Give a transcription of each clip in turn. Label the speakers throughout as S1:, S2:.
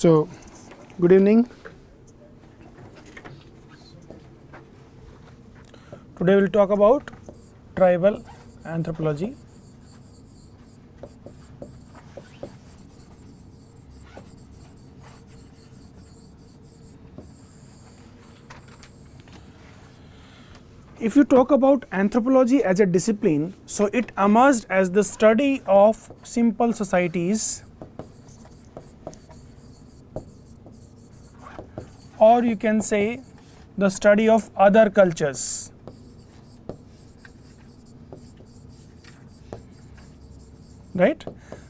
S1: So, good evening. Today we will talk about tribal anthropology. If you talk about anthropology as a discipline, so it emerged as the study of simple societies, or you can say the study of other cultures. Right?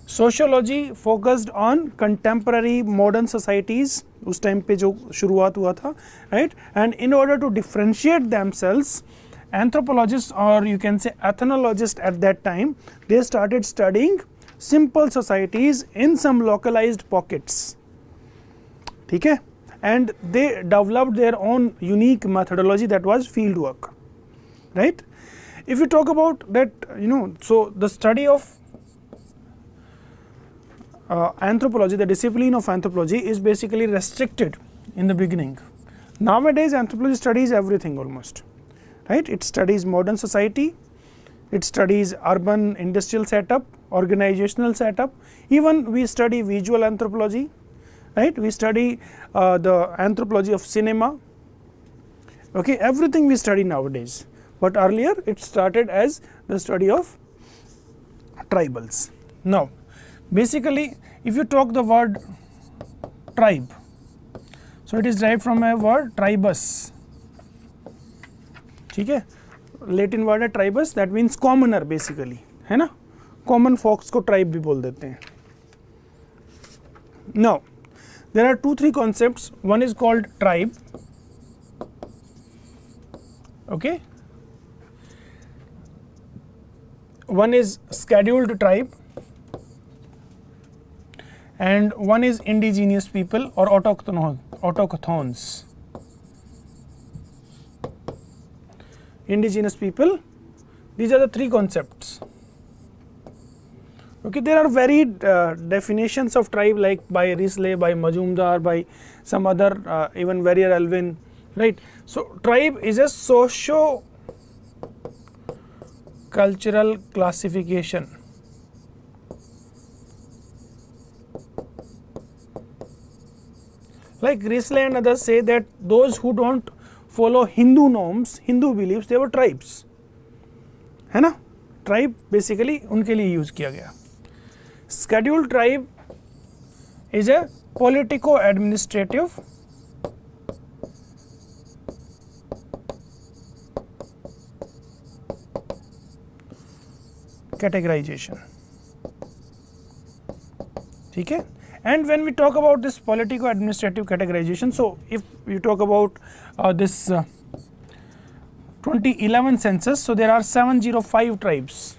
S1: Sociology focused on contemporary modern societies, उस time पे जो शुरुआत हुआ था, right? And in order to differentiate themselves, anthropologists, or you can say ethnologists at that time, they started studying simple societies in some localized pockets. ठीक है? And they developed their own unique methodology, that was field work, right? If you talk about that, so the study of anthropology, the discipline of anthropology is basically restricted in the beginning. Nowadays anthropology studies everything almost, right? It studies modern society, it studies urban industrial setup, organizational setup, even we study visual anthropology, right? We study the anthropology of cinema, okay, everything we study nowadays, but earlier it started as the study of tribals. Now basically if you talk the word tribe, so it is derived from a word tribus, ठीक है, Latin word है tribus, that means commoner basically, है ना, common folks को tribe भी बोल देते हैं. Now there are 2-3 concepts. One is called tribe, okay, one is scheduled tribe, and one is indigenous people or autochthons. Indigenous people, these are the 3 concepts. Okay, there are varied definitions of tribe, like by Risley, by Majumdar, by some other even Verrier Elwin, right? So tribe is a socio-cultural classification. Like Risley and others say that those who don't follow Hindu norms, Hindu beliefs, they were tribes, है ना? Tribe basically उनके लिए use किया गया. Scheduled tribe is a politico-administrative categorization, ठीक है? And when we talk about this politico-administrative categorization, so if you talk about this 2011 census, so there are 705 tribes,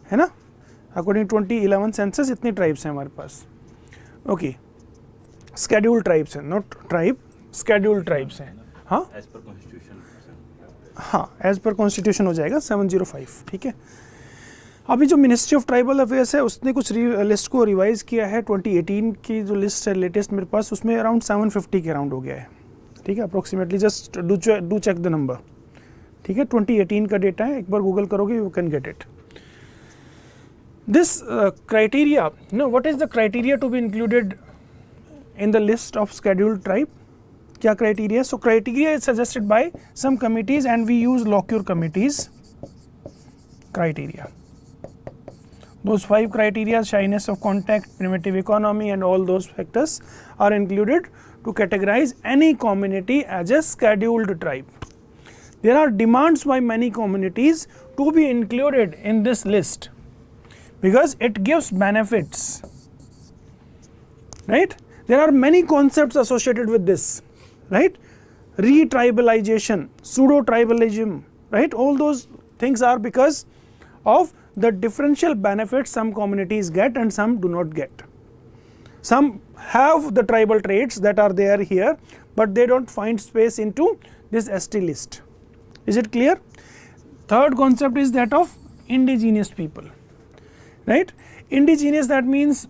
S1: है ना? According to 2011 census, इतनी tribes हैं हमारे पास. Okay, scheduled tribes हैं, not tribe, scheduled tribes हैं. हाँ?
S2: As per constitution.
S1: हाँ, as per constitution हो जाएगा 705, ठीक है. अभी जो मिनिस्ट्री ऑफ ट्राइबल अफेयर्स है उसने कुछ लिस्ट को रिवाइज किया है. 2018 की जो लिस्ट है लेटेस्ट मेरे पास, उसमें अराउंड 750 के अराउंड हो गया है, ठीक है, approximately. Just do check the number, ठीक है. 2018 का डेटा है, एक बार गूगल करोगे you can get it. This criteria, what is the criteria to be included in the list of scheduled tribe? क्या criteria? So criteria is suggested by some committees and we use Lockyer committees criteria. Those 5 criteria, shyness of contact, primitive economy and all those factors are included to categorize any community as a scheduled tribe. There are demands by many communities to be included in this list, because it gives benefits, right? There are many concepts associated with this, right? Re-tribalization, pseudo-tribalism, right? All those things are because of the differential benefits some communities get and some do not get. Some have the tribal traits that are there here, but they don't find space into this ST list. Is it clear? Third concept is that of indigenous people, right? Indigenous, that means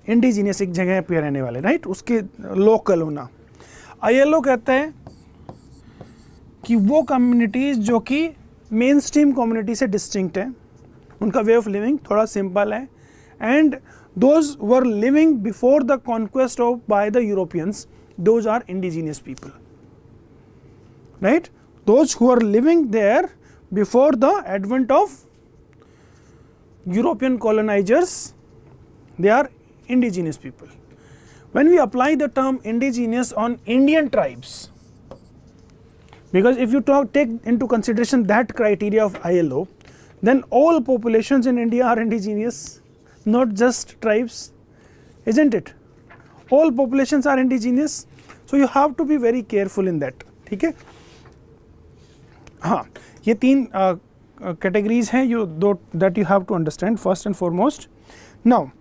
S1: indigenous, एक जगह पे रहने वाले, right, उसके local होना। ILO कहता है कि वो कम्युनिटीज़ जो कि मेन स्ट्रीम कम्युनिटी से डिस्टिंक्ट है, उनका वे ऑफ लिविंग थोड़ा सिंपल है, and those were living before the conquest of by the Europeans, those are indigenous people, right, those who are living there before the advent of European colonizers, they are indigenous people. When we apply the term indigenous on Indian tribes, because if you take into consideration that criteria of ILO, then all populations in India are indigenous, not just tribes, isn't it? All populations are indigenous, so you have to be very careful in that. ठीक है, हाँ, ये तीन categories हैं that you have to understand first and foremost. Now,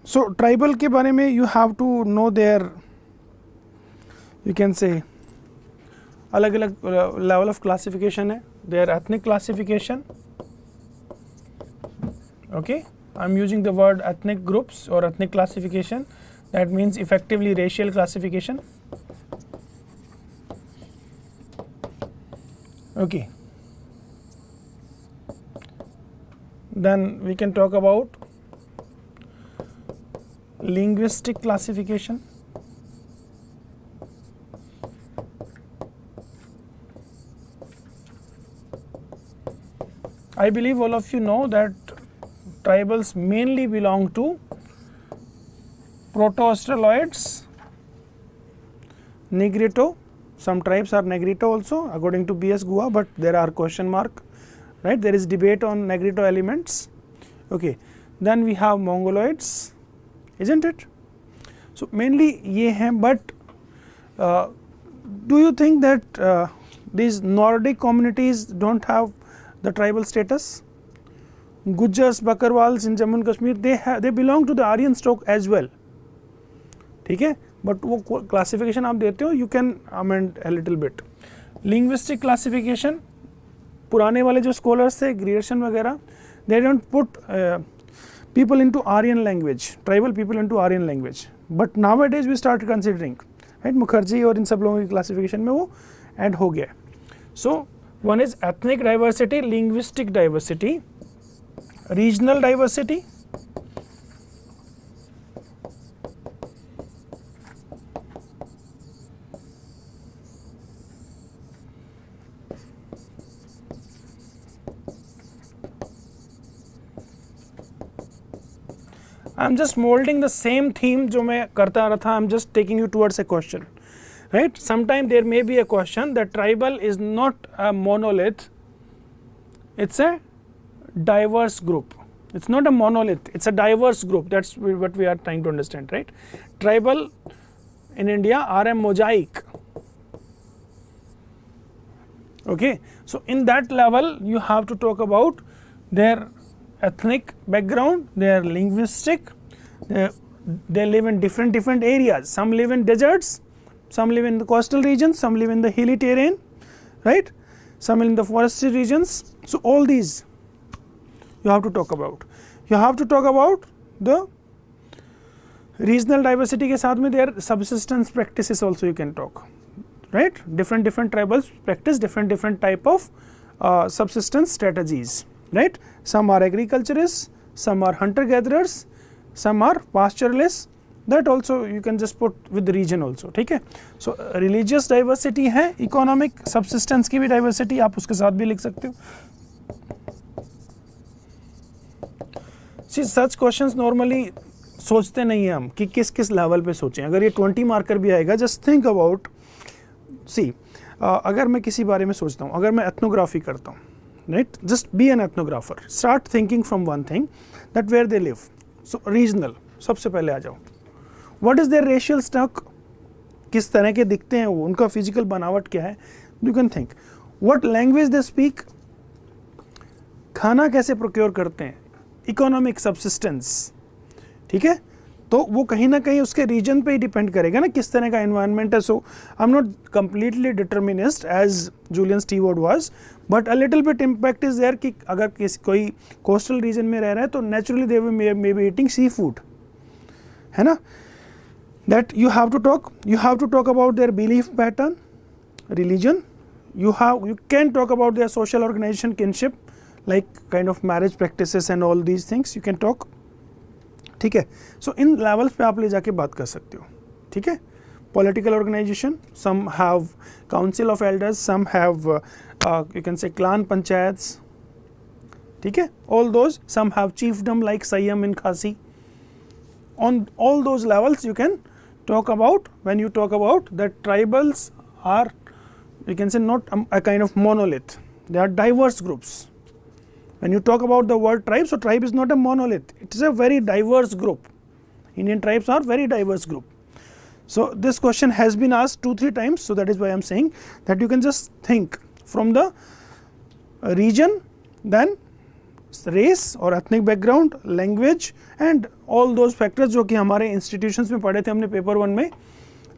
S1: so tribal के बारे में you have to know their, you can say, अलग अलग level of classification है, their ethnic classification. Okay, I'm using the word ethnic groups or ethnic classification, that means effectively racial classification. Okay, then we can talk about linguistic classification. I believe all of you know that tribals mainly belong to Proto-Australoids, Negrito. Some tribes are Negrito also according to B.S. Guha, but there are question mark, right? There is debate on Negrito elements. Okay, then we have Mongoloids, isn't it? So mainly ye hain, but do you think that these Nordic communities don't have the tribal status? Gujars, Bakarwals in Jammu and Kashmir, they belong to the Aryan stock as well. ठीक है, but वो classification आप देते हो, you can amend a little bit. Linguistic classification, पुराने वाले जो scholars थे, ग्रियर्सन वगैरह, they don't put people into Aryan language, tribal people into Aryan language, but nowadays we start considering, right, Mukherjee और इन सब लोगों की क्लासिफिकेशन में वो ऐड हो गया. So one is ethnic diversity, linguistic diversity, regional diversity, I am just molding the same theme जो मैं करता आ रहा था. I am just taking you towards a question, right? Sometime there may be a question that tribal is not a monolith, it's a diverse group. It's not a monolith, it's a diverse group. That's what we are trying to understand, right? Tribal in India are a mosaic. Okay, so in that level you have to talk about their ethnic background, their linguistic, they live in different areas. Some live in deserts, some live in the coastal regions, some live in the hilly terrain, right? Some in the forested regions. So all these you have to talk about. You have to talk about the regional diversity के साथ में their subsistence practices also you can talk, right? Different tribals practice different type of subsistence strategies, right? Some are agriculturists, some are hunter gatherers, some are pastoralists. That also you can just put with the region also, ठीक है. So religious diversity है, economic subsistence की भी diversity आप उसके साथ भी लिख सकते हो. See, such questions normally सोचते नहीं हैं हम कि किस लेवल पे सोचें. अगर ये 20 मार्कर भी आएगा, just think about, see, अगर मैं किसी बारे में सोचता हूँ, अगर मैं एथनोग्राफी करता हूँ, right, just be an ethnographer, start thinking from one thing, that where they live. So regional, सबसे पहले आ जाओ. What is their racial stock? किस तरह के दिखते हैं वो, उनका फिजिकल बनावट क्या है? You can think. What language they speak? खाना कैसे प्रोक्योर करते हैं? Economic subsistence, ठीक है. तो वो कहीं ना कहीं उसके रीजन पे ही डिपेंड करेगा ना किस तरह का एनवायरनमेंट है. So I am not completely determinist as Julian Steward was, but a little bit impact is there कि अगर कोई कोस्टल रीजन में रह रहा है तो naturally they may be eating seafood, है ना. That you have to talk about their belief pattern, religion. You can talk about their social organization, kinship, like kind of marriage practices and all these things you can talk. ठीक है. So इन levels पे आप ले जाके बात कर सकते हो. ठीक है. Political organization, some have council of elders, some have you can say clan panchayats. ठीक है. All those, some have chiefdom like Siam in Khasi. On all those levels you can talk about when you talk about that tribals are, you can say, not a kind of monolith. They are diverse groups. When you talk about the word tribe, so tribe is not a monolith. It is a very diverse group. Indian tribes are very diverse group. So this question has been asked 2-3 times. So that is why I am saying that you can just think from the region, then race or ethnic background, language and all those factors जो कि हमारे institutions में पढ़े थे हमने paper 1 में.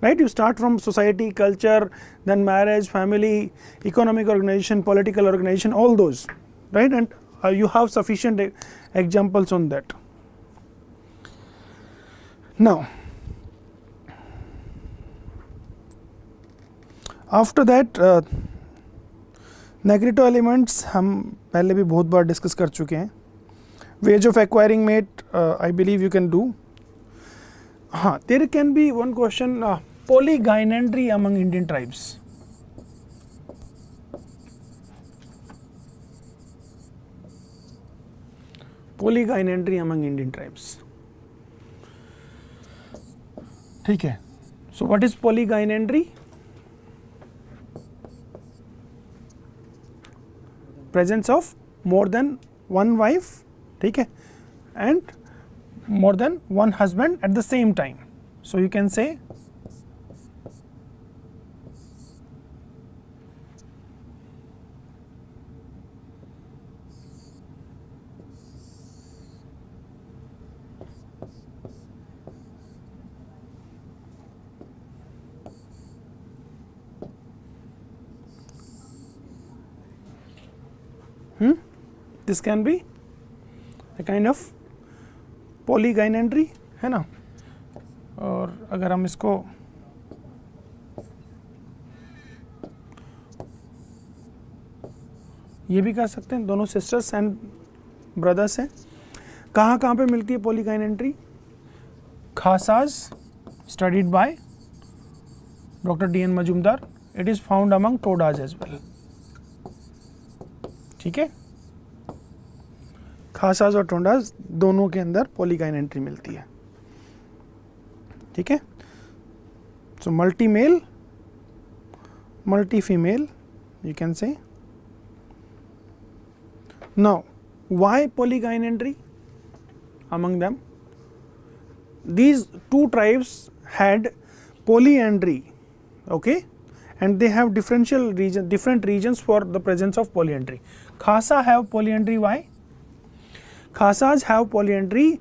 S1: Right, you start from society, culture, then marriage, family, economic organization, political organization, all those, right, and you have sufficient examples on that. Now, after that, Negrito elements हम पहले भी बहुत बार डिस्कस कर चुके हैं. Ways of acquiring mate, I believe you can do. हाँ, there can be one question, polygynandry among Indian tribes. Polygynandry among Indian tribes. ठीक है. So what is polygynandry? Presence of more than one wife, ठीक है, and more than one husband at the same time. So you can say this can be a kind of polygynandry, है ना. और अगर हम इसको ये भी कह सकते हैं, दोनों सिस्टर्स एंड ब्रदर्स हैं. कहाँ कहाँ पे मिलती है polygynandry? खासाज, studied by Dr. D.N. Majumdar. It is found among Todas as well. ठीक है. खासाज और टोडाज दोनों के अंदर polygynandry मिलती है. ठीक है. So multi male, multi female, you can say. Now, why polygynandry among them? These two tribes had polyandry, okay, and they have different regions for the presence of polyandry. Khasa have polyandry. Why? Khasas have polyandry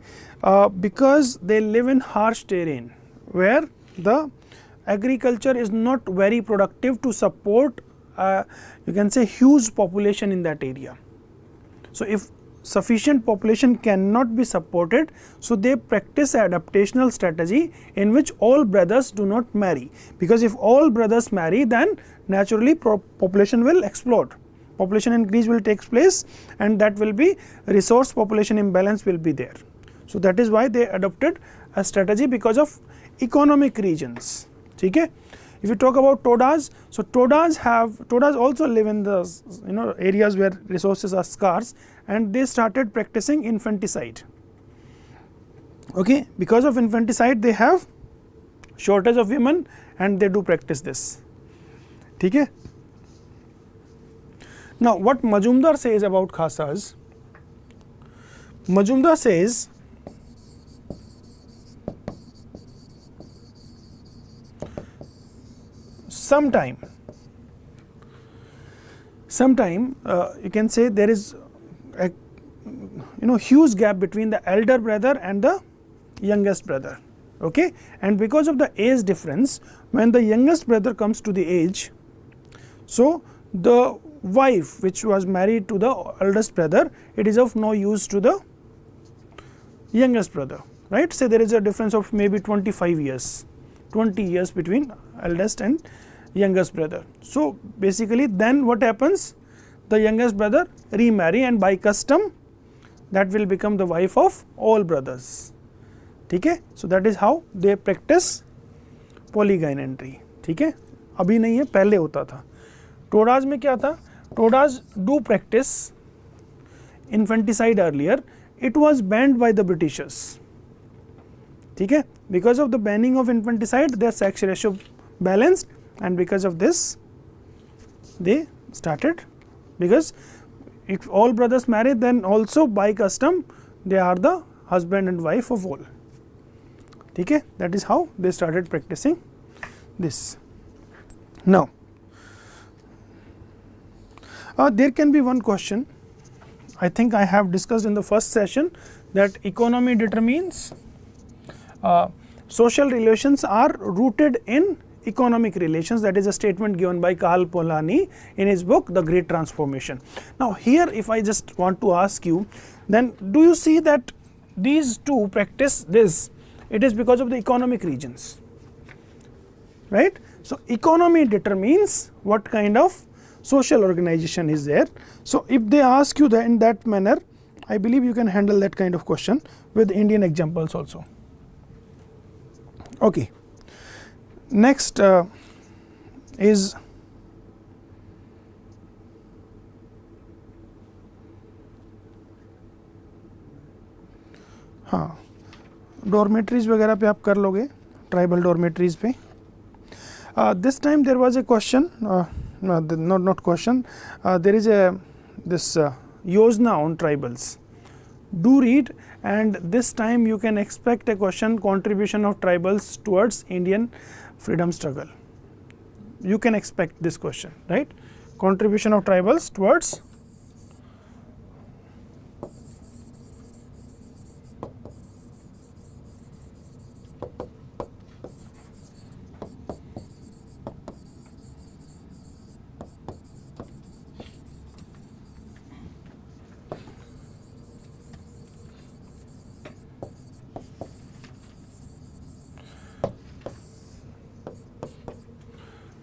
S1: because they live in harsh terrain where the agriculture is not very productive to support you can say huge population in that area. So if sufficient population cannot be supported, so they practice adaptational strategy in which all brothers do not marry, because if all brothers marry, then naturally population will explode, population increase will take place, and that will be resource population imbalance will be there. So that is why they adopted a strategy because of economic regions. Okay? If you talk about Todas, so Todas also live in the areas where resources are scarce, and they started practicing infanticide. Okay, because of infanticide they have shortage of women and they do practice this. Okay? Now what Majumdar says about Khasas, Majumdar says sometime you can say there is a huge gap between the elder brother and the youngest brother. Okay, and because of the age difference, when the youngest brother comes to the age, so the wife which was married to the eldest brother, it is of no use to the youngest brother, right. Say there is a difference of maybe 25 years, 20 years between eldest and youngest brother. So basically then what happens, the youngest brother remarry, and by custom that will become the wife of all brothers. ठीक है, so that is how they practice polygynandry. ठीक है, अभी नहीं है, पहले होता था. टोडाज में क्या था, Todas do practice infanticide earlier, it was banned by the Britishers. ठीक है, because of the banning of infanticide their sex ratio balanced, and because of this they started, because if all brothers marry then also by custom they are the husband and wife of all. ठीक है, that is how they started practicing this. Now there can be one question, I think I have discussed in the first session, that economy determines social relations are rooted in economic relations. That is a statement given by Karl Polanyi in his book The Great Transformation. Now here if I just want to ask you, then do you see that these two practice this, it is because of the economic regions, right. So economy determines what kind of social organization is there. So if they ask you that in that manner, I believe you can handle that kind of question with Indian examples also. Okay. Next is हाँ, dormitories वगैरह पे आप कर लोगे, tribal dormitories पे. This time there was a question, not question, there is a this Yojana on tribals. Do read, and this time you can expect a question, contribution of tribals towards Indian freedom struggle. You can expect this question, right? Contribution of tribals towards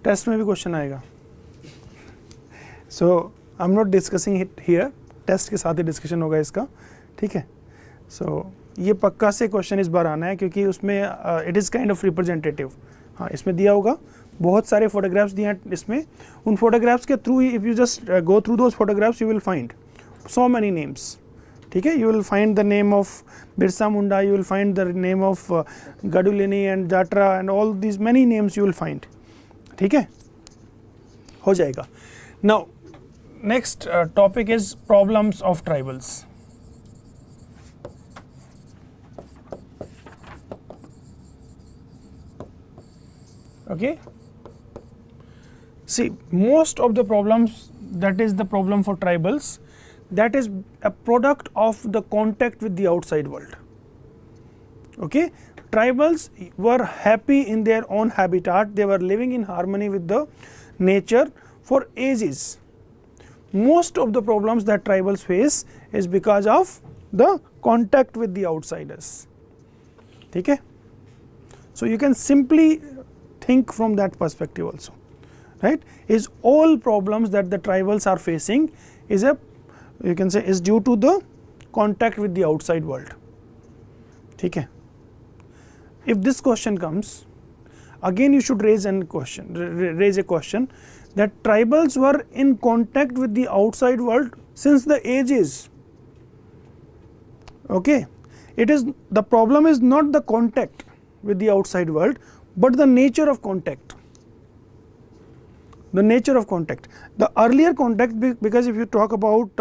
S1: test में भी question आएगा. So I am not discussing it here, test के साथ ही discussion होगा इसका. ठीक है, सो ये पक्का से क्वेश्चन इस बार आना है, क्योंकि उसमें it is kind of representative. हाँ, इसमें दिया होगा, बहुत सारे फोटोग्राफ्स दिए हैं इसमें. उन फोटोग्राफ्स के through if you just go through those photographs you will find so many names. ठीक है, you will find the name of Birsa Munda, you will find the name of Gaidinliu and Jatra and all these many names you will find. ठीक है, हो जाएगा. Now next topic is problems of tribals. Okay, see, most of the problems, that is the problem for tribals, that is a product of the contact with the outside world. Okay, tribals were happy in their own habitat, they were living in harmony with the nature for ages. Most of the problems that tribals face is because of the contact with the outsiders. Okay, so you can simply think from that perspective also, right? Is all problems that the tribals are facing is you can say is due to the contact with the outside world. Okay, if this question comes again, you should raise a question that tribals were in contact with the outside world since the ages. Okay, it is the problem is not the contact with the outside world, but the nature of contact. The nature of contact, the earlier contact, because if you talk about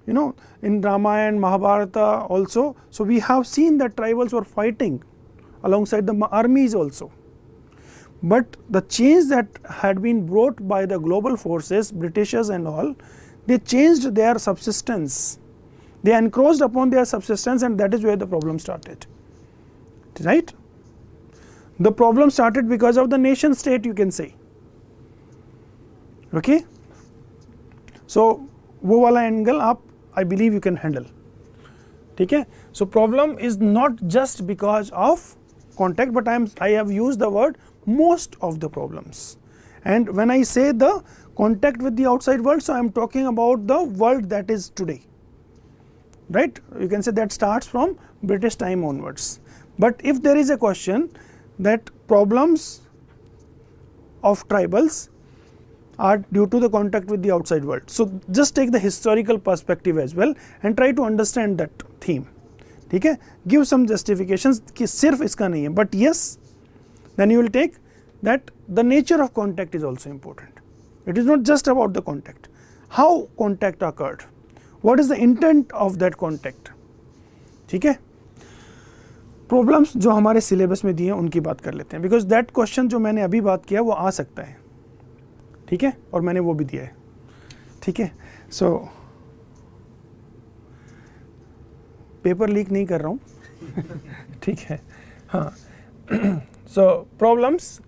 S1: in Ramayana and Mahabharata also, so we have seen that tribals were fighting alongside the armies also. But the change that had been brought by the global forces, Britishers and all, they changed their subsistence. They encroached upon their subsistence, and that is where the problem started. right? The problem started because of the nation state, you can say, okay. So वो वाला angle आप I believe you can handle, ठीक है. So problem is not just because of contact, but I have used the word most of the problems, and when I say the contact with the outside world, so I am talking about the world that is today, right. You can say that starts from British time onwards. But if there is a question that problems of tribals are due to the contact with the outside world, so just take the historical perspective as well and try to understand that theme, ठीक है. Give some justifications कि सिर्फ इसका नहीं है, but yes, then you will take that the nature of contact is also important. It is not just about the contact, how contact occurred, what is the intent of that contact, ठीक है. Problems जो हमारे syllabus में दिए हैं उनकी बात कर लेते हैं, बिकॉज दैट क्वेश्चन जो मैंने अभी बात किया वो आ सकता है, ठीक है, और मैंने वो भी दिया है, ठीक है. सो पेपर लीक नहीं कर रहा हूँ, ठीक है. हाँ, सो प्रॉब्लम्स,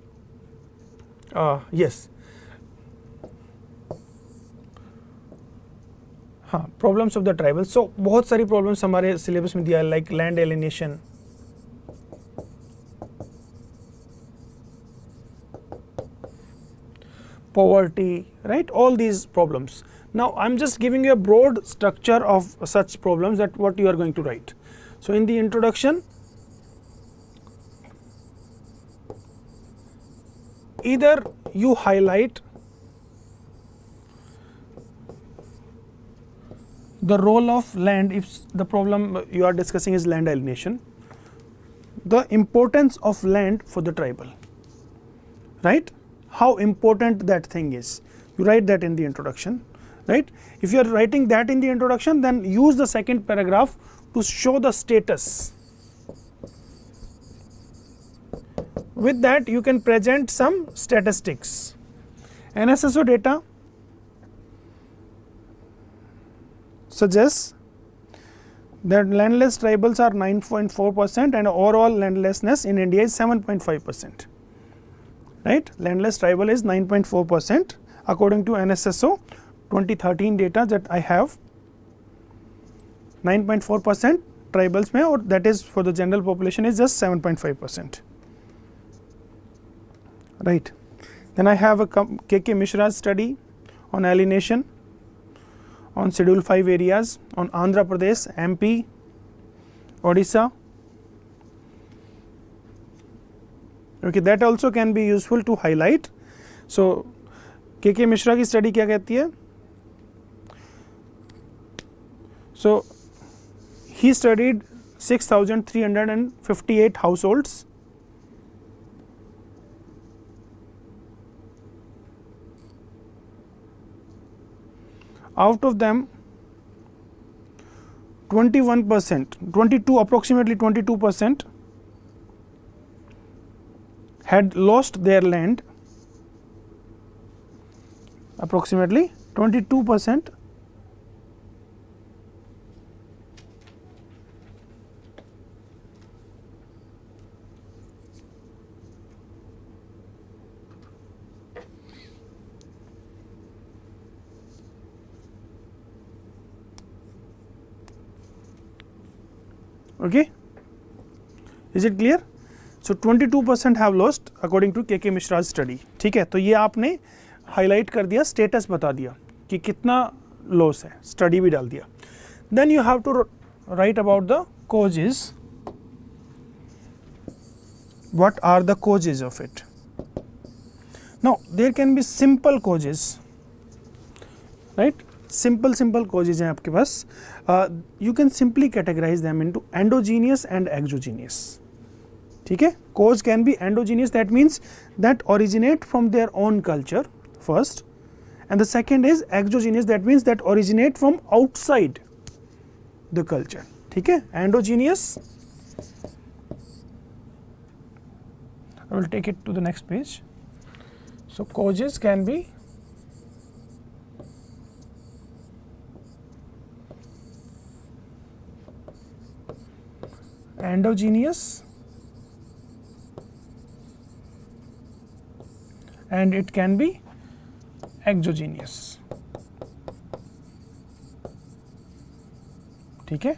S1: यस, हाँ, प्रॉब्लम्स ऑफ द ट्राइबल्स. सो बहुत सारी प्रॉब्लम्स हमारे सिलेबस में दिया है, like land alienation, poverty, right, all these problems. Now I am just giving you a broad structure of such problems, that what you are going to write. So in the introduction, either you highlight the role of land, if the problem you are discussing is land alienation, the importance of land for the tribal, right, how important that thing is, you write that in the introduction, right. If you are writing that in the introduction, then use the second paragraph to show the status. With that you can present some statistics. NSSO data suggests that landless tribals are 9.4% and overall landlessness in India is 7.5%. Right, landless tribal is 9.4% according to NSSO 2013 data that I have. 9.4% tribals में, और that is for the general population is just 7.5%. Right. Then I have a KK Mishra's study on alienation on Schedule 5 areas on Andhra Pradesh, MP, Odisha. Okay, that also can be useful to highlight. So KK Mishra की study क्या कहती है? So he studied 6,358 households. Out of them 21%, approximately 22% had lost their land, approximately 22%. Okay, is it clear? So 22% have lost according to KK Mishra's study. ठीक है, तो ये आपने highlight कर दिया, स्टेटस बता दिया कि कितना लॉस है, स्टडी भी डाल दिया. Then you have to write about the causes. What are the causes of it? Now there can be simple causes, right? Simple causes हैं आपके पास. You can simply categorize them into endogenous and exogenous. ठीक है, cause can be endogenous, that means that originate from their own culture first, and the second is exogenous, that means that originate from outside the culture. ठीक है, endogenous, I will take it to the next page. So causes can be endogenous and it can be exogenous. ठीक है,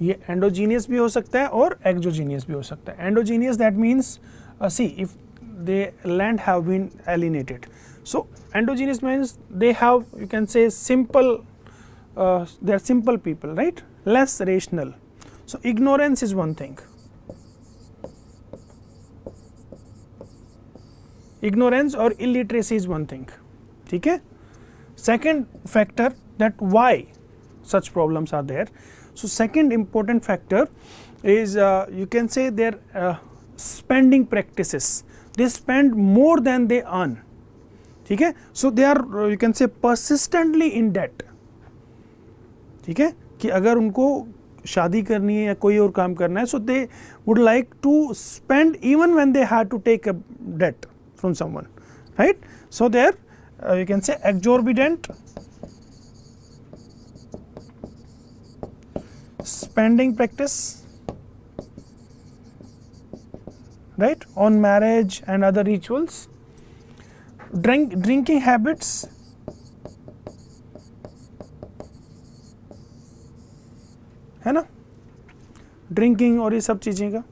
S1: ये endogenous भी हो सकता है और एक्सोजीनियस भी हो सकता है. Endogenous that means see if the land have been alienated. So endogenous means they have, you can say, simple, they are simple people, right, less rational. So ignorance is one thing, ignorance or illiteracy is one thing. ठीक है. Second factor, that why such problems are there. So second important factor is you can say their spending practices. They spend more than they earn. ठीक है. So they are, you can say, persistently in debt. ठीक है, कि अगर उनको शादी करनी है या कोई और काम करना है, so they would like to spend even when they had to take a debt from someone, right? So they are, you can say, exorbitant spending practice, right, on marriage and other rituals. Drinking habits, है ना, drinking और ये सब चीज़ें का.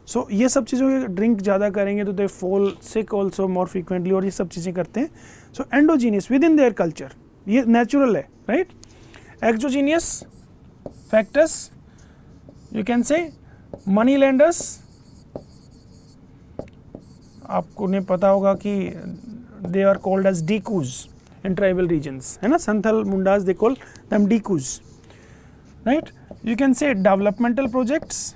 S1: सो ये सब चीज़ों के ड्रिंक ज़्यादा करेंगे तो they fall sick also more frequently, और ये सब चीज़ें करते हैं. So endogenous within their culture, ये नेचुरल है, right. Exogenous factors, you can say money lenders. आपको ने पता होगा कि they are called as dikus in tribal regions, है ना. Santhal Mundas they call them dikus, right. You can say developmental projects,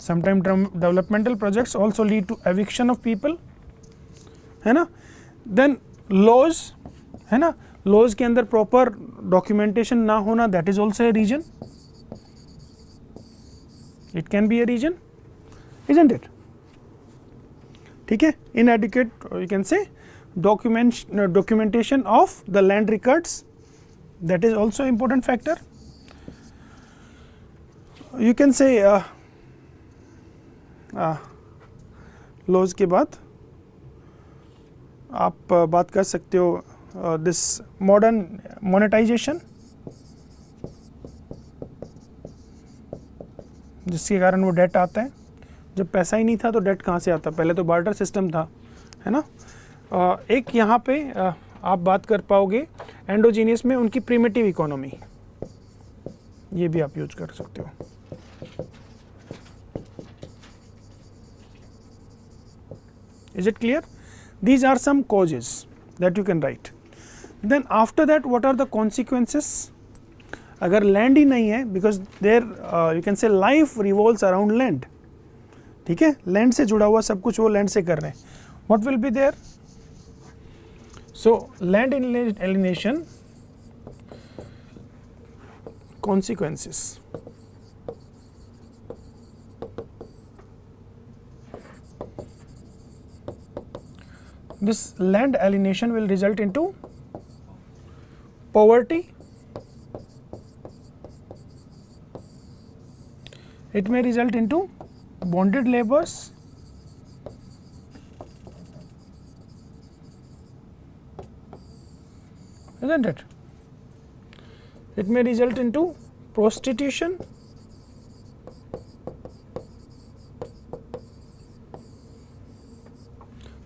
S1: sometimes developmental projects also lead to eviction of people, है ना. then laws, है ना, laws के अंदर proper documentation ना होना, that is also a reason. It can be a reason, isn't it? ठीक है. inadequate, you can say, documentation of the land records, that is also important factor. You can say laws के बाद आप बात कर सकते हो दिस मॉडर्न मोनेटाइजेशन, जिसके कारण वो डेट आता है. जब पैसा ही नहीं था तो डेट कहाँ से आता, पहले तो बार्टर सिस्टम था, है ना. एक यहाँ पे आप बात कर पाओगे एंडोजीनियस में उनकी प्रिमिटिव इकोनॉमी, ये भी आप यूज कर सकते हो. Is it clear? These are some causes that you can write. Then after that, what are the consequences? अगर land ही नहीं है, because there you can say life revolves around land. ठीक है, land से जुड़ा हुआ सब कुछ वो land से कर रहे हैं. What will be there? So land alienation consequences. This land alienation will result into poverty. It may result into bonded labors. Isn't it? It may result into prostitution.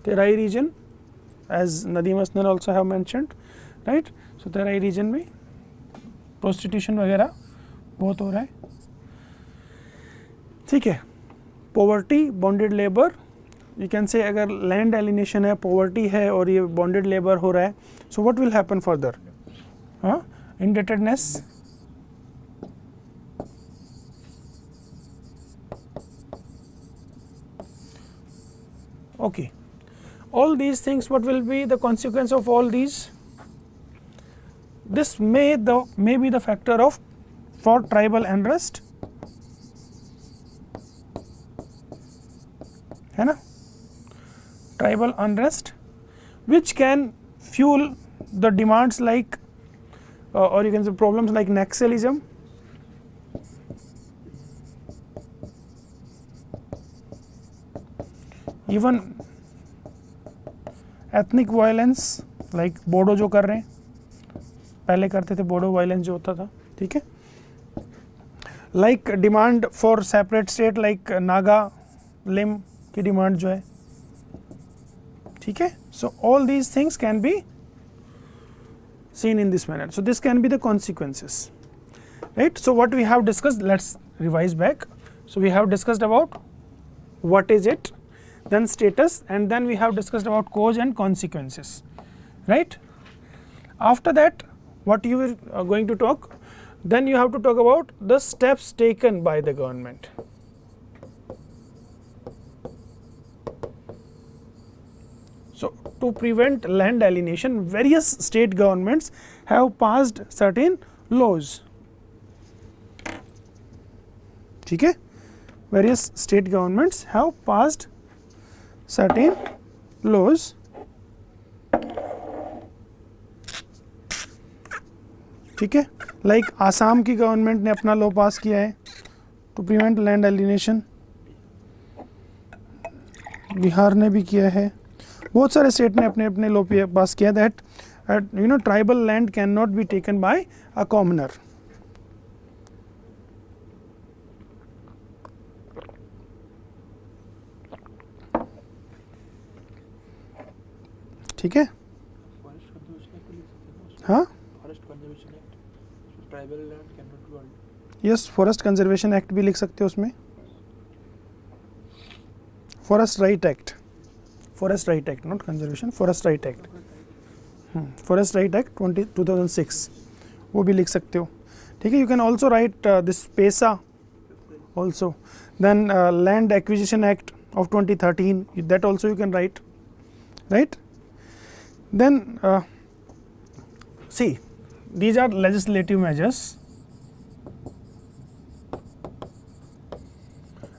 S1: Terai region, as Nadeem Asnar also have mentioned, right? So Terai region में prostitution वगैरह बहुत हो रहा है. ठीक है. Poverty, bonded labor, you can say अगर land alienation है, poverty है और ये bonded labor हो रहा है, so what will happen further? Indebtedness, okay. All these things, what will be the consequence of all these? This may be the factor of for tribal unrest, है ना, tribal unrest, which can fuel the demands like or you can say problems like Naxalism, even ethnic violence like Bodo जो कर रहे हैं, पहले करते थे Bodo violence जो होता था, ठीक है, like demand for separate state like Nagalim की डिमांड जो है, ठीक है. So all these things can be seen in this manner. So this can be the consequences, right? So what we have discussed, let's revise back. So we have discussed about what is it, then status, and then we have discussed about cause and consequences, right? After that, what you are going to talk, then you have to talk about the steps taken by the government. So to prevent land alienation, various state governments have passed certain laws, ठीक है, various state governments have passed certain laws, ठीक है, like Assam की government ने अपना law pass किया है to prevent land alienation, Bihar ने भी किया है, बहुत सारे स्टेट ने अपने अपने लॉ पास किया that tribal land can not be taken by a commoner. ठीक है, हाँ, यस, फॉरेस्ट कंजर्वेशन एक्ट भी लिख सकते हो उसमें, forest right act, forest right act not conservation, forest right act, forest right act 2006 वो भी लिख सकते हो, ठीक है. You can also write this PESA also, then land acquisition act of 2013, that also you can write, right. Then see, these are legislative measures,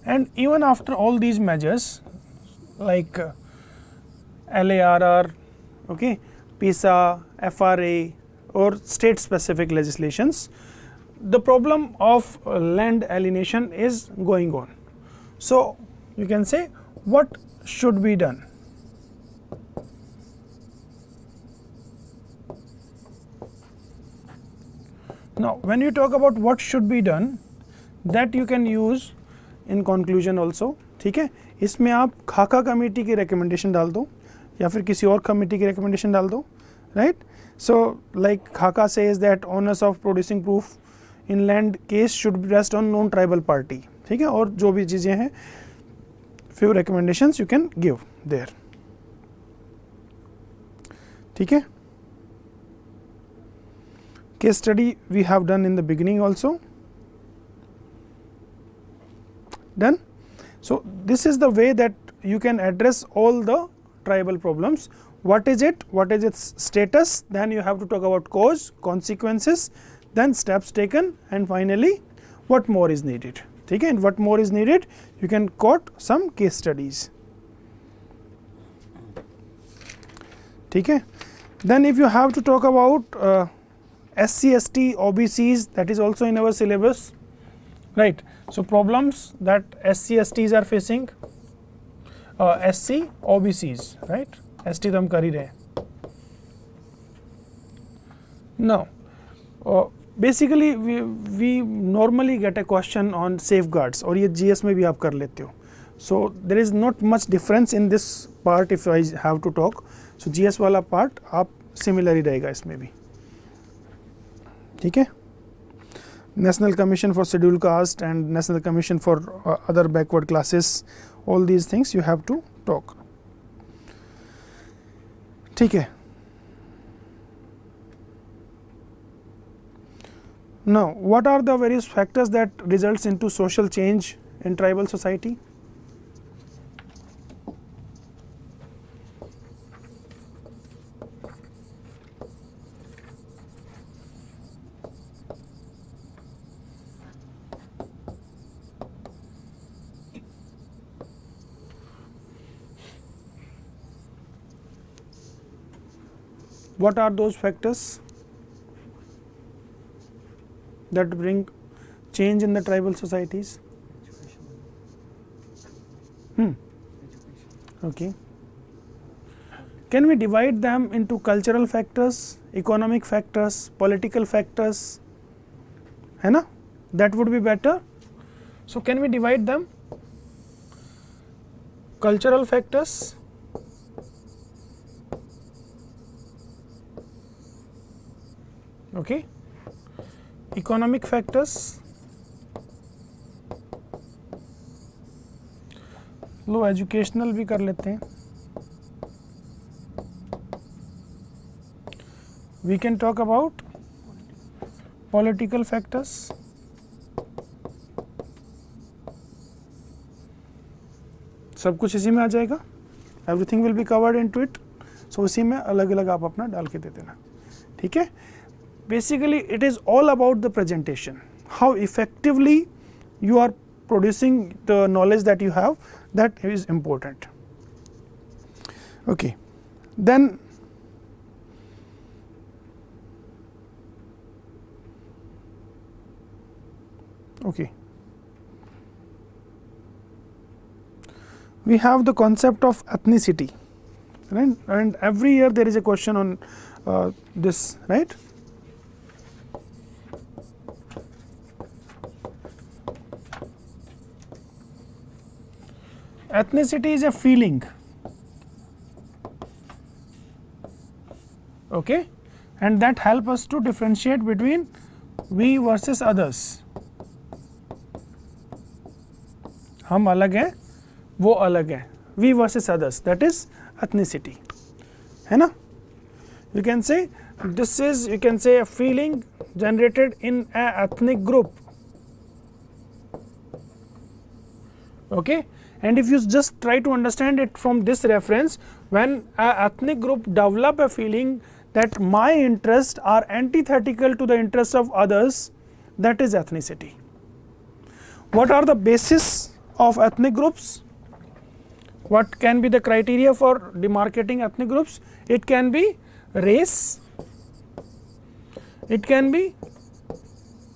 S1: and even after all these measures like LARR, okay, PISA, FRA or state specific legislations, the problem of land alienation is going on. So you can say what should be done. Now when you talk about what should be done, that you can use in conclusion also, ठीक है. इसमें आप खाका committee की recommendation डाल दो या फिर किसी और कमेटी की रिकमेंडेशन डाल दो, राइट. सो लाइक खाका says that honours of producing proof in land case should rest on non tribal party, ठीक है, और जो भी चीज़ें हैं, few recommendations you can give their, ठीक है. Case study we have done in the beginning also, done. So this is the way that you can address all the tribal problems. What is it, what is its status, then you have to talk about cause, consequences, then steps taken, and finally what more is needed, ठीक है. And what more is needed, you can quote some case studies, ठीक है. Then if you have to talk about SC, ST, OBCs, that is also in our syllabus, right. So problems that SC, STs are facing, SC, OBCs, right. ST तो हम कर ही रहे हैं. Now basically we normally get a question on safeguards, और ये GS में भी आप कर लेते हो. So there is not much difference in this part if I have to talk. So GS वाला part आप similar ही रहेगा इसमें भी, ठीक है. National commission for scheduled caste and national commission for other backward classes, all these things you have to talk, ठीक है. Now what are the various factors that results into social change in tribal society. What are those factors that bring change in the tribal societies? Okay. Can we divide them into cultural factors, economic factors, political factors? है ना? That would be better. So can we divide them? Cultural factors, okay, economic factors, low educational भी कर लेते हैं. We can talk about political factors, सब कुछ इसी में आ जाएगा. Everything will be covered into it. So उसी में अलग अलग आप अपना डाल के दे देना. ठीक है. Basically it is all about the presentation, how effectively you are producing the knowledge that you have, that is important. Okay. Then okay, we have the concept of ethnicity, right? And every year there is a question on this, right? Ethnicity is a feeling, okay, and that help us to differentiate between we versus others. हम अलग हैं, वो अलग है. We versus others, that is ethnicity, है ना? You can say this is, you can say, a feeling generated in a ethnic group, okay. And if you just try to understand it from this reference, when a ethnic group develop a feeling that my interests are antithetical to the interests of others, that is ethnicity. What are the basis of ethnic groups? What can be the criteria for demarcating ethnic groups? It can be race, it can be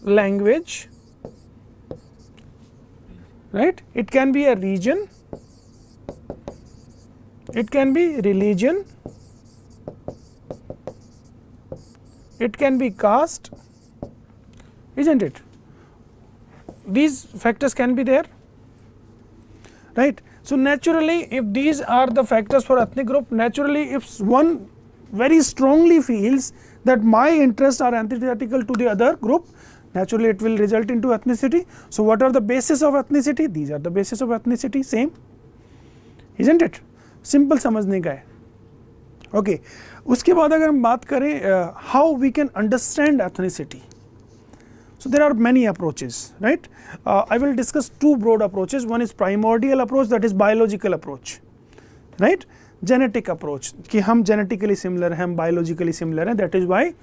S1: language, right? It can be a region, it can be religion, it can be caste, isn't it? These factors can be there, right? So naturally, if these are the factors for ethnic group, naturally if one very strongly feels that my interests are antithetical to the other group, naturally it will result into ethnicity. So what are the basis of ethnicity? These are the basis of ethnicity, same, isn't it? Simple समझने का है. Okay. उसके बाद अगर हम बात करें how we can understand ethnicity. So there are many approaches, right? I will discuss two broad approaches. One is primordial approach, that is biological approach, right? Genetic approach कि हम genetically similar हैं, हम biologically similar हैं, that is why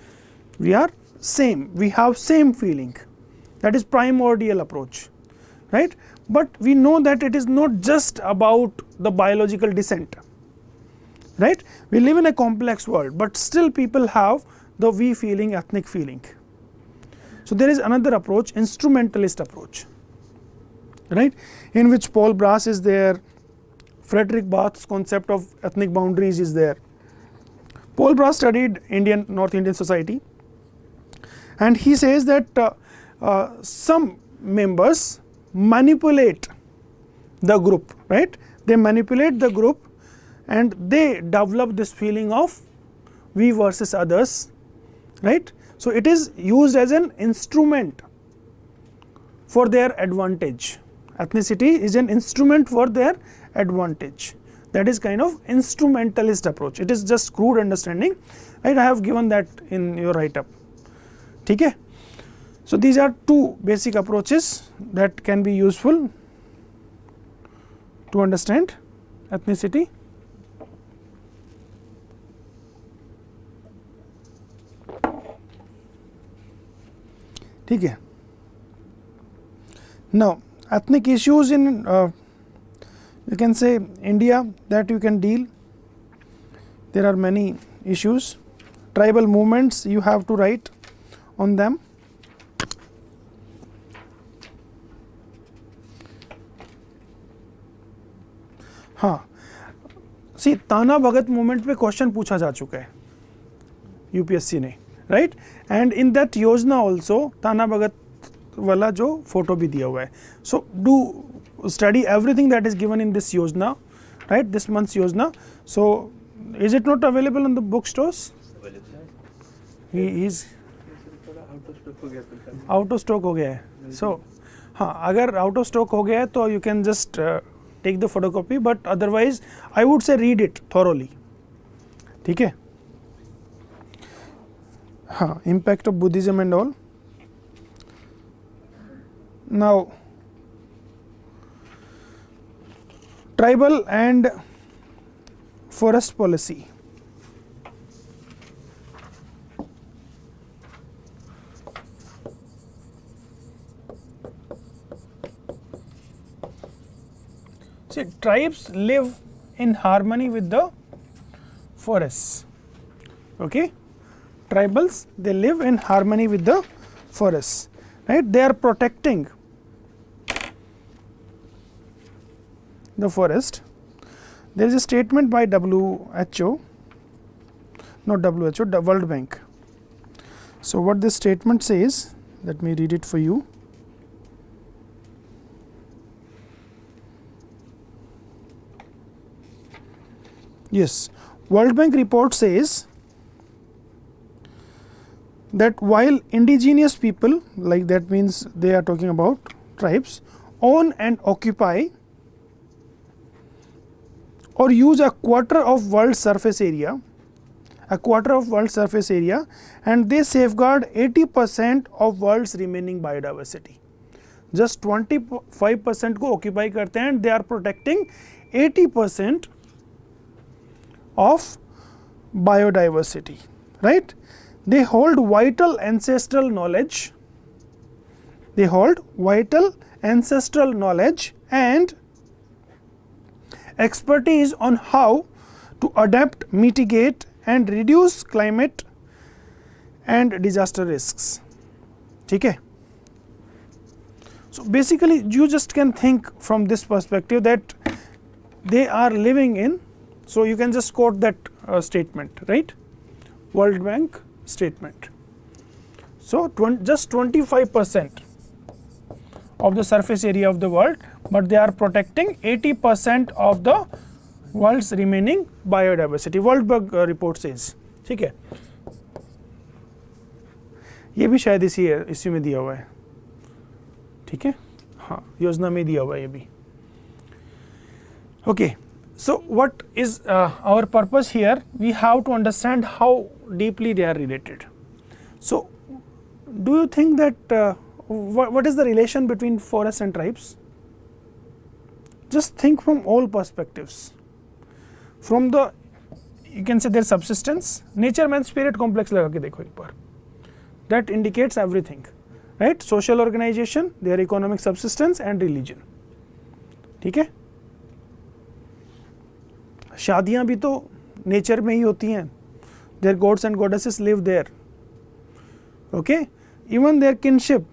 S1: we are same, we have same feeling, that is primordial approach, right? But we know that it is not just about the biological descent, right? We live in a complex world, but still people have the we feeling, ethnic feeling. So there is another approach, instrumentalist approach, right, in which Paul Brass is there, Frederick Bath's concept of ethnic boundaries is there. Paul Brass studied North Indian society, and he says that some members manipulate the group, right? They manipulate the group and they develop this feeling of we versus others, right? So it is used as an instrument for their advantage. Ethnicity is an instrument for their advantage. That is kind of instrumentalist approach. It is just crude understanding, right? I have given that in your write-up. ठीक है? So these are two basic approaches that can be useful to understand ethnicity. ठीक है? Now ethnic issues in you can say India that you can deal. There are many issues. Tribal movements, you have to write on them. हाँ, सी ताना भगत movement पे question पूछा जा चुका है UPSC ने, राइट, एंड इन दैट योजना also ताना भगत वाला जो फोटो भी दिया हुआ है. So do study everything that is given in this योजना, राइट, दिस मंथ्स योजना. So is it not available on the book stores? He is out of stock हो गया है. सो हाँ, अगर आउट ऑफ स्टॉक हो गया है तो you can just take the photocopy, but otherwise I would say read it thoroughly. ठीक है. हाँ, impact of Buddhism and all. Now, tribal and forest policy. See, tribes live in harmony with the forests. Okay. Tribals, they live in harmony with the forests, right? They are protecting the forest. There is a statement by WHO, not WHO, the World Bank. So what this statement says, let me read it for you. Yes, World Bank report says that while indigenous people, like that means they are talking about tribes, own and occupy or use a quarter of world's surface area, and they safeguard 80% of world's remaining biodiversity. Just 25% को occupy करते हैं and they are protecting 80% of biodiversity, right? They hold vital ancestral knowledge. And expertise on how to adapt, mitigate and reduce climate and disaster risks. ठीक है. So basically you just can think from this perspective that they are living in, so you can just quote that statement, right? World Bank statement. So just 25% of the surface area of the world, but they are protecting 80% of the world's remaining biodiversity. World Bank report says. ठीक है. ये भी शायद इसी में दिया हुआ है. ठीक है. हाँ, योजना में दिया हुआ है ये भी. Okay. So what is our purpose here? We have to understand how deeply they are related. So do you think that what is the relation between forests and tribes? Just think from all perspectives. From the, you can say their subsistence, nature man spirit complex लगा के देखो एक बार. That indicates everything, right? Social organization, their economic subsistence and religion. ठीक है. शादियां भी तो nature में ही होती हैं. Their gods and goddesses live there. Okay, even their kinship,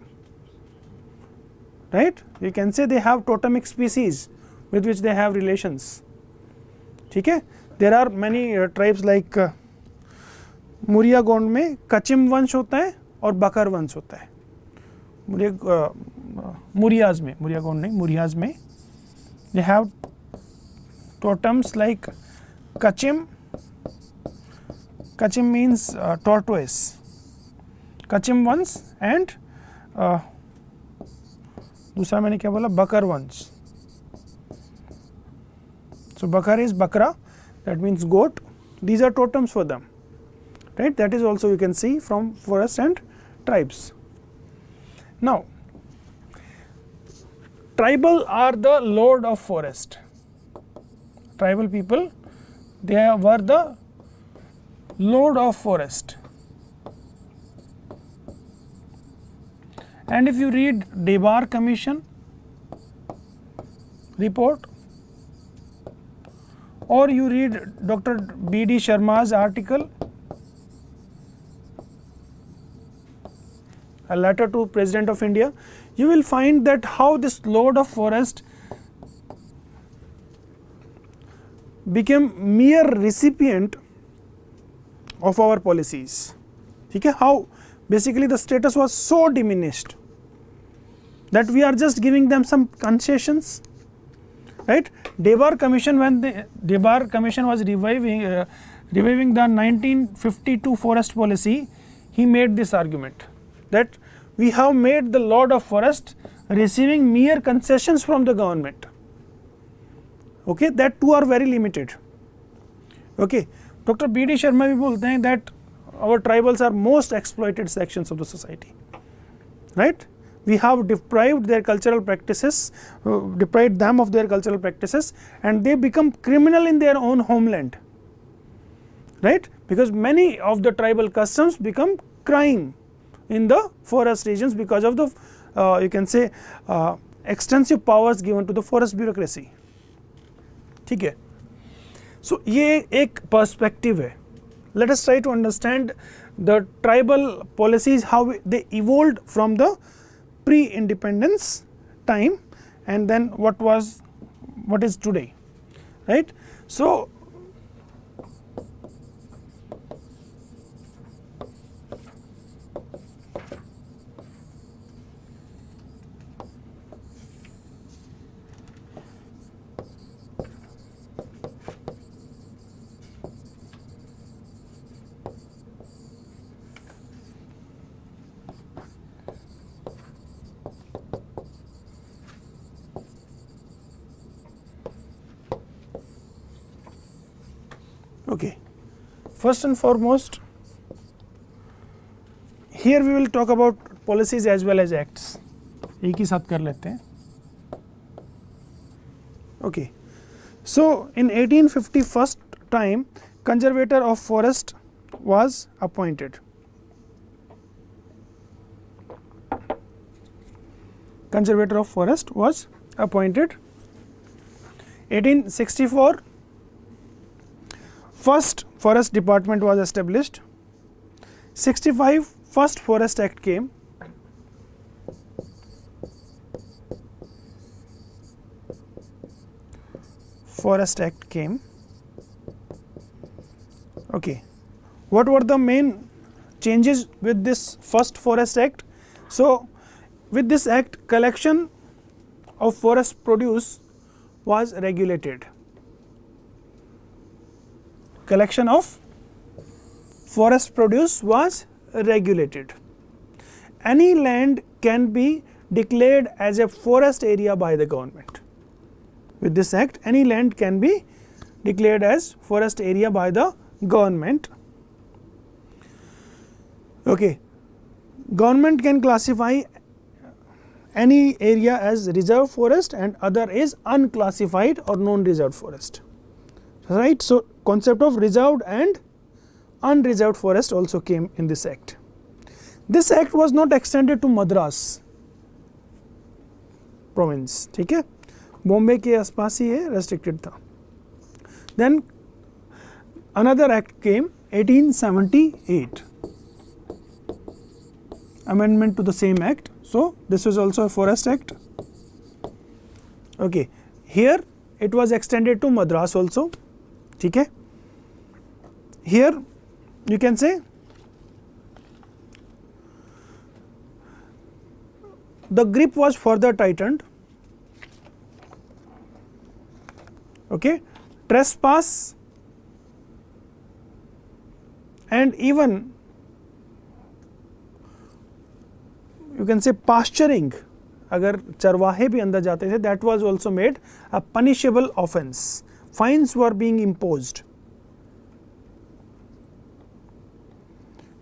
S1: right? You can say they have totemic species with which they have relations. ठीक है. There are many tribes like Muria Gond में कचिम वंश होता है और बकर वंश होता है. मुरियाज में, मुरिया गोंड नहीं, मुरियाज में they have totems like Kachim. Kachim means tortoise. Kachim वंश and दूसरा मैंने क्या बोला, बकर वंश. So bakar is bakra, that means goat. These are totems for them, right? That is also you can see from forests and tribes. Now, tribal are the lord of forest. Tribal people, they were the lord of forest. And if you read Debar Commission report, or you read Dr. B.D. Sharma's article, a letter to President of India, you will find that how this lord of forest became mere recipient of our policies. Okay, how basically the status was so diminished that we are just giving them some concessions, right. Debar Commission, when the Debar Commission was reviving the 1952 forest policy, he made this argument that we have made the Lord of Forest receiving mere concessions from the government. Okay, that too are very limited. Okay, Dr. B.D. Sharma भी बोलते हैं that our tribals are most exploited sections of the society, right. We have deprived their cultural practices, deprived them of their cultural practices, and they become criminal in their own homeland, right, because many of the tribal customs become crime in the forest regions because of the you can say extensive powers given to the forest bureaucracy. ठीक है, so ये एक perspective है. Let us try to understand the tribal policies, how they evolved from the pre-independence time and then what is today, right. So okay, first and foremost, here we will talk about policies as well as acts. एक ही साथ कर लेते हैं. Okay, so in 1851 time, conservator of forest was appointed. Conservator of forest was appointed. 1864. First forest department was established. 65 first forest act came. Forest act came. Okay, what were the main changes with this first forest act? So with this act, collection of forest produce was regulated. Collection of forest produce was regulated. Any land can be declared as a forest area by the government. With this act, any land can be declared as forest area by the government. Okay, government can classify any area as reserve forest and other is unclassified or non-reserved forest, right. So concept of reserved and unreserved forest also came in this act. This act was not extended to Madras province, ठीक है, बॉम्बे के आसपास ही है, restricted था. Then another act came, 1878, amendment to the same act. So this was also a forest act. Okay, here it was extended to Madras also, ठीक है. Here you can say the grip was further tightened. Okay, trespass and even you can say pasturing, अगर चरवाहे भी अंदर जाते थे, that was also made a punishable offence. Fines were being imposed.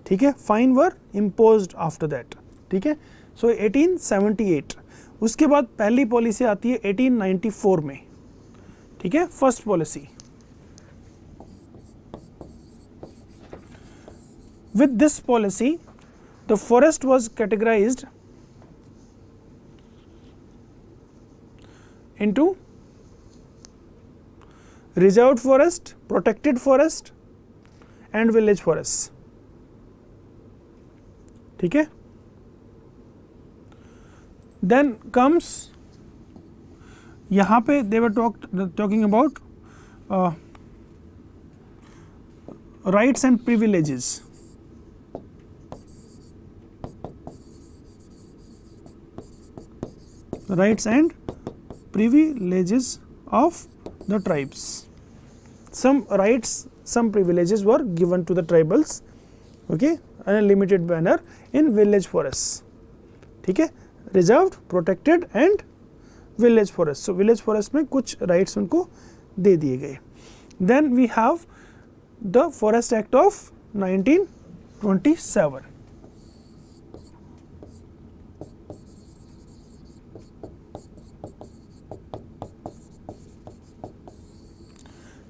S1: ठीक है, fine were imposed after that. ठीक है, so 1878. उसके बाद पहली पॉलिसी आती है 1894 में. ठीक है, first policy. With this policy, the forest was categorized into reserved forest, protected forest and village forests. ठीक है. Then comes यहाँ पे they were talking about rights and privileges. Rights and privileges of the tribes. Some rights, some privileges were given to the tribals, okay, in a limited manner in village forests. ठीक है, reserved, protected and village forest. So village forest में कुछ rights उनको दे दिए गए. Then we have the Forest Act of 1927.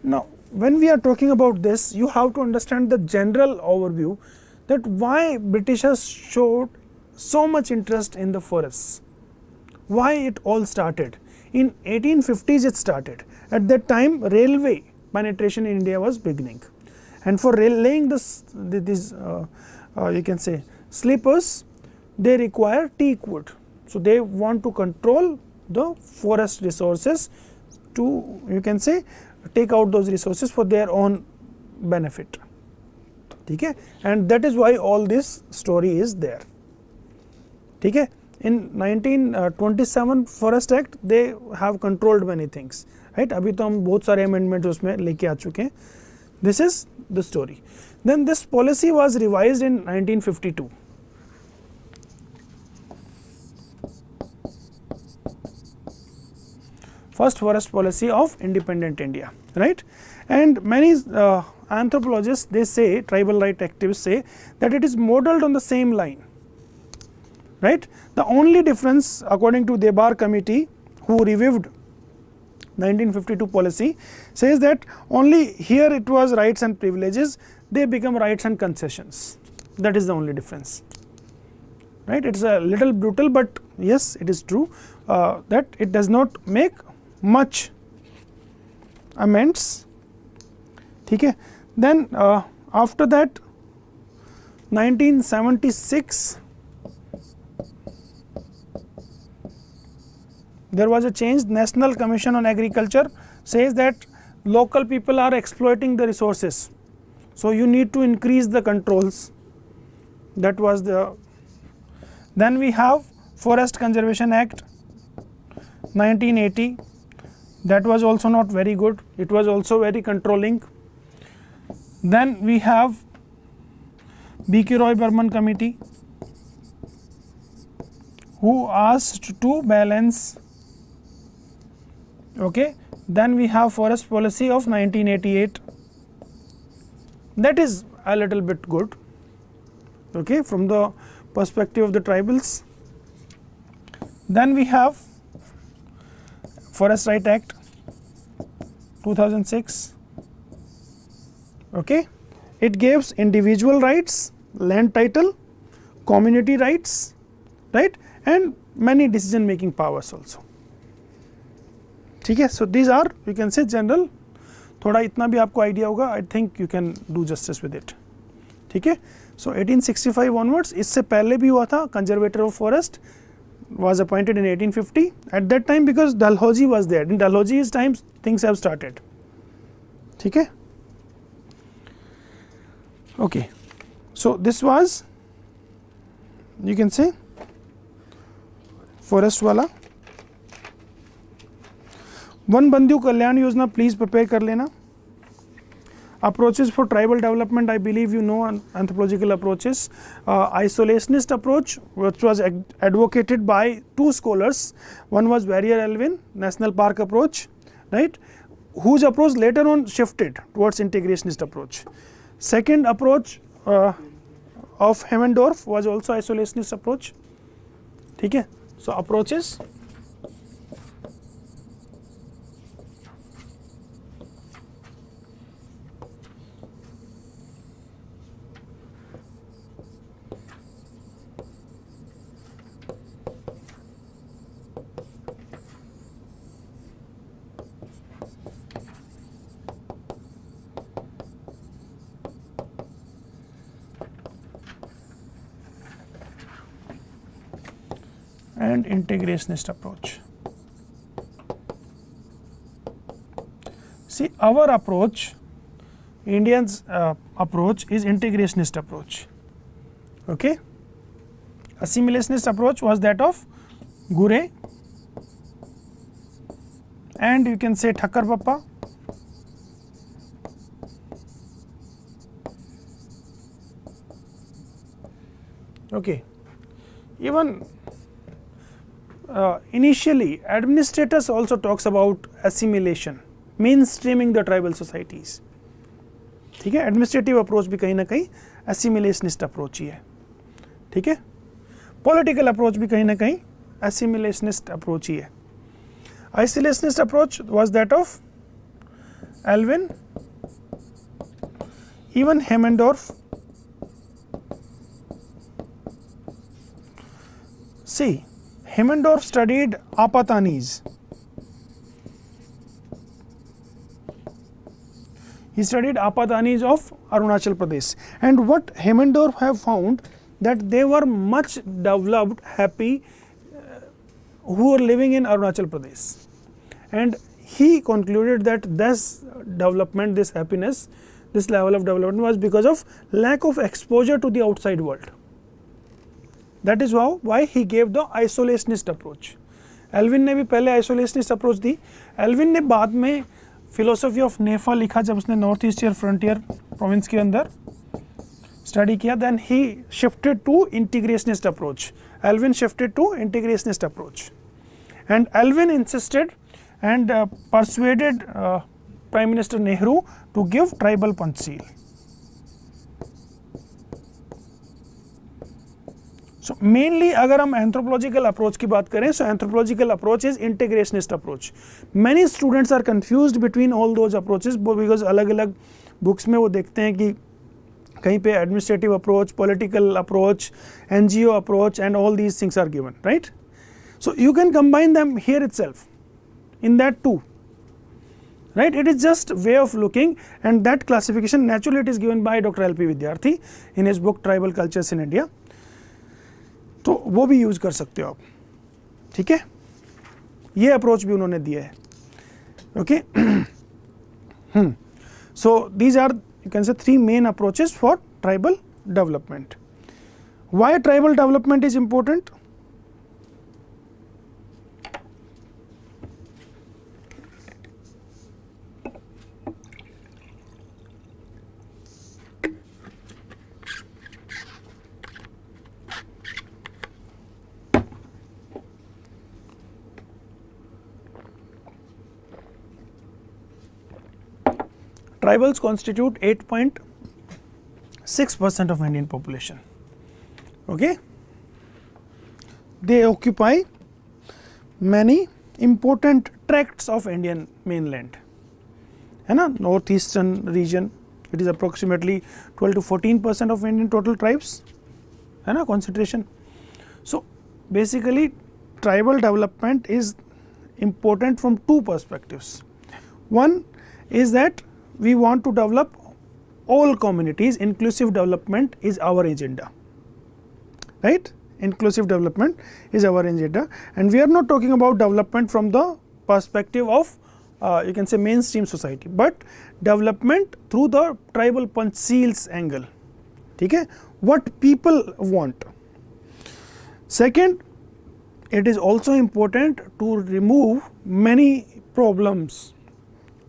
S1: Now, when we are talking about this, you have to understand the general overview that why Britishers showed so much interest in the forests, why it all started. In 1850s it started. At that time railway penetration in India was beginning, and for laying these you can say sleepers, they require teak wood. So they want to control the forest resources to, you can say, take out those resources for their own benefit. Okay? And that is why all this story is there. Okay? In 1927 Forest Act, they have controlled many things, right? अभी तो हम बहुत सारे amendments उसमें लेके आ चुके हैं. This is the story. Then this policy was revised in 1952. First forest policy of independent India, right? And many anthropologists, they say, tribal right activists say that it is modeled on the same line, right? The only difference, according to Debar committee, who reviewed 1952 policy, says that only here it was rights and privileges, they become rights and concessions. That is the only difference, right? It's a little brutal, but yes, it is true that it does not make much amends. Okay. Then after that 1976 there was a change. National Commission on Agriculture says that local people are exploiting the resources, so you need to increase the controls. That was the. Then we have Forest Conservation Act 1980. That was also not very good. It was also very controlling. Then we have B.K. Roy Burman Committee, who asked to balance. Okay. Then we have Forest Policy of 1988. That is a little bit good, okay, from the perspective of the tribals. Then we have Forest Right Act 2006. Okay. It gives individual rights, land title, community rights, right, and many decision making powers also. ठीक है. So these are, you can say, general. थोड़ा इतना भी आपको idea होगा. I think you can do justice with it. ठीक है. So 1865 onwards, इससे पहले भी हुआ था. Conservator of Forest was appointed in 1850. At that time, because Dalhousie was there, in Dalhousie's times things have started. ठीक है. Okay. So this was, you can say, forest वाला. वन बंधु कल्याण योजना प्लीज प्रिपेयर कर लेना. Approaches for tribal development, I believe you know anthropological approaches. Isolationist approach, which was advocated by two scholars. One was Warrior Elwin, National Park approach, right, whose approach later on shifted towards integrationist approach. Second approach of Hemmendorf was also isolationist approach. ठीक है. So approaches. And integrationist approach. See, our approach Indians approach is integrationist approach. Okay, assimilationist approach was that of Gure and you can say Thakkar Papa. Okay, even initially administrators also talks about assimilation, mainstreaming the tribal societies. ठीक है, administrative approach भी कहीं ना कहीं एसिमिलेशनिस्ट approach ही है. ठीक है, पॉलिटिकल अप्रोच भी कहीं ना कहीं एसिमिलेशनिस्ट अप्रोच ही है. Isolationist approach was that of Elwin, even Haimendorf. See, Hemmendorf studied Apatanis. He studied Apatanis of Arunachal Pradesh, and what Hemmendorf have found that they were much developed, happy, who were living in Arunachal Pradesh, and he concluded that this development, this happiness, this level of development was because of lack of exposure to the outside world. That is why he gave the isolationist approach. Elwin ने भी पहले isolationist approach दी. Alvin ने बाद में philosophy of नेफा लिखा जब उसने north eastern frontier province के अंदर स्टडी किया. Then he shifted to integrationist approach. Elwin shifted to integrationist approach and Elwin insisted and persuaded Prime Minister Nehru to give tribal Panchsheel. So mainly अगर हम anthropological approach की बात करें, so anthropological approach is integrationist approach. Many students are confused between all those approaches because अलग अलग books में वो देखते हैं कि कहीं पे administrative approach, political approach, NGO approach and all these things are given, right? So you can combine them here itself in that too, right? It is just way of looking, and that classification naturally it is given by Dr. L.P. Vidyarthi in his book Tribal Cultures in India. तो वो भी use कर सकते हो आप, ठीक है? ये अप्रोच भी उन्होंने दिया है, okay? So these are you can say 3 main approaches for tribal development. Why tribal development is important? Tribals constitute 8.6% of Indian population. Okay, they occupy many important tracts of Indian mainland. है ना, northeastern region, it is approximately 12 to 14% of Indian total tribes. है ना, concentration. So basically, tribal development is important from 2 perspectives. One is that we want to develop all communities. Inclusive development is our agenda, right? Inclusive development is our agenda, and we are not talking about development from the perspective of you can say mainstream society, but development through the tribal Panchsheels angle. ठीक है, what people want. Second, it is also important to remove many problems,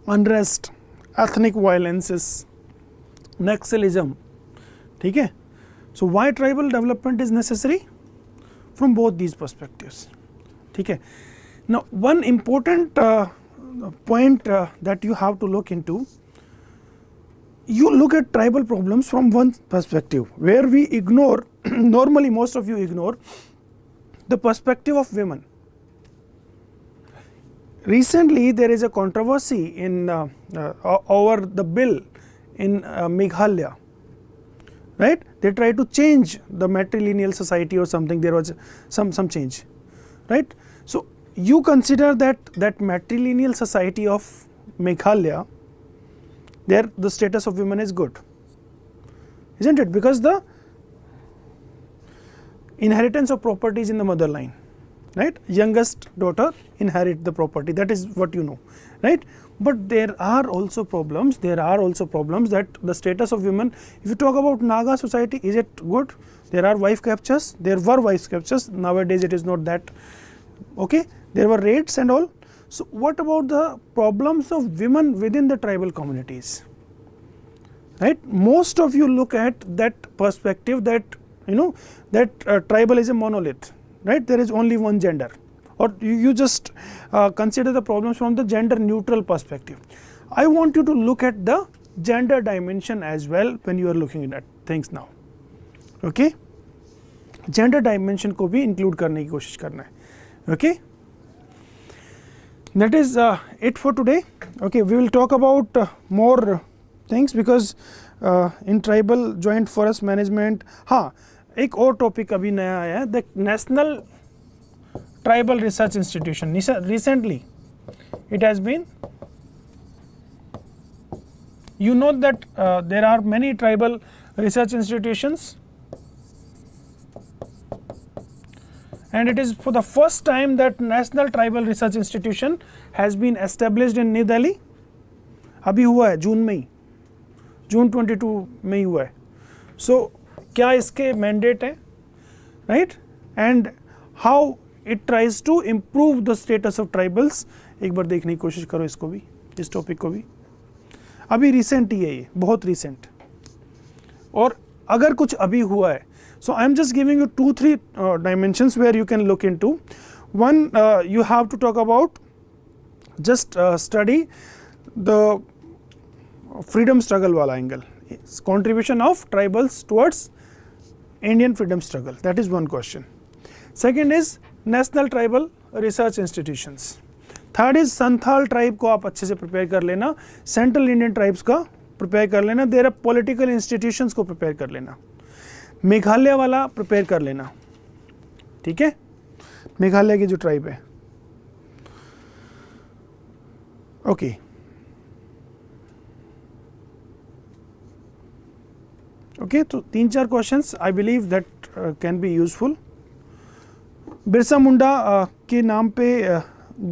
S1: unrest, ethnic violences, Naxalism. ठीक है? So why tribal development is necessary? From both these perspectives. ठीक है? Now one important point that you have to look into, you look at tribal problems from one perspective, where we ignore normally most of you ignore the perspective of women. Recently there is a controversy in over the bill in Meghalaya, right? They tried to change the matrilineal society or something. There was some change, right? So you consider that matrilineal society of Meghalaya, there the status of women is good, isn't it? Because the inheritance of property is in the mother line, right? Youngest daughter inherit the property, that is what you know, right? But there are also problems, that the status of women, if you talk about Naga society, is it good? There are wife captures, there were wife captures, nowadays it is not that, okay? There were raids and all. So what about the problems of women within the tribal communities, right? Most of you look at that perspective, that you know that tribal is a monolith, right? There is only one gender, or you just consider the problems from the gender neutral perspective. I want you to look at the gender dimension as well when you are looking at things now, okay? Gender dimension को भी include करने की कोशिश करना है, okay? That is it for today. Okay, we will talk about more things, because in tribal joint forest management, हाँ एक और टॉपिक अभी नया आया है, the national tribal research institution. Recently it has been, you know that there are many tribal research institutions, and it is for the first time that National Tribal Research Institution has been established in New Delhi. अभी हुआ है जून में ही, जून 22 में ही हुआ है. So क्या इसके mandate है, right? And how it tries to improve the status of tribals. एक बार देखने की कोशिश करो इसको भी, इस टॉपिक को भी. अभी रिसेंट ही है ये, बहुत रिसेंट. और अगर कुछ अभी हुआ है, so I am just giving you 2-3 dimensions where you can look into. One, you have to talk about, just study the freedom struggle wala angle, contribution of tribals towards Indian freedom struggle. That is one question. Second is national tribal research institutions. Third is Santhal tribe को आप अच्छे से prepare कर लेना, Central Indian tribes का prepare कर लेना, there are political institutions को prepare कर लेना, मेघालय वाला prepare कर लेना, ठीक है? मेघालय की जो tribe है, okay. Okay, तो 3-4 questions I believe that can be useful. Birsa Munda के नाम पे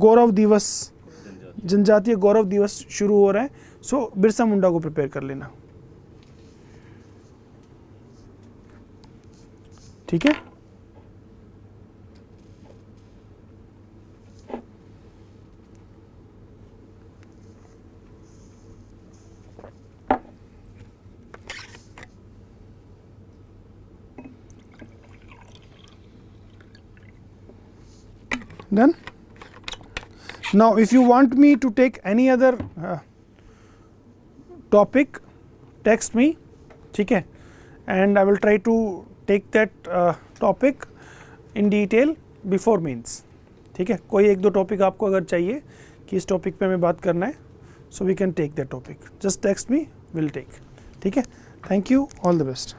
S1: गौरव दिवस, जनजातीय गौरव दिवस शुरू हो रहा है, सो बिरसा मुंडा को प्रिपेयर कर लेना, ठीक है? Done. Now if you want me to take any other topic, text me, ठीक है? And I will try to take that topic in detail before means, ठीक है? कोई एक दो टॉपिक आपको अगर चाहिए कि इस टॉपिक पे हमें बात करना है, so we can take that topic. Just text me, we'll take, ठीक है? Thank you, all the best.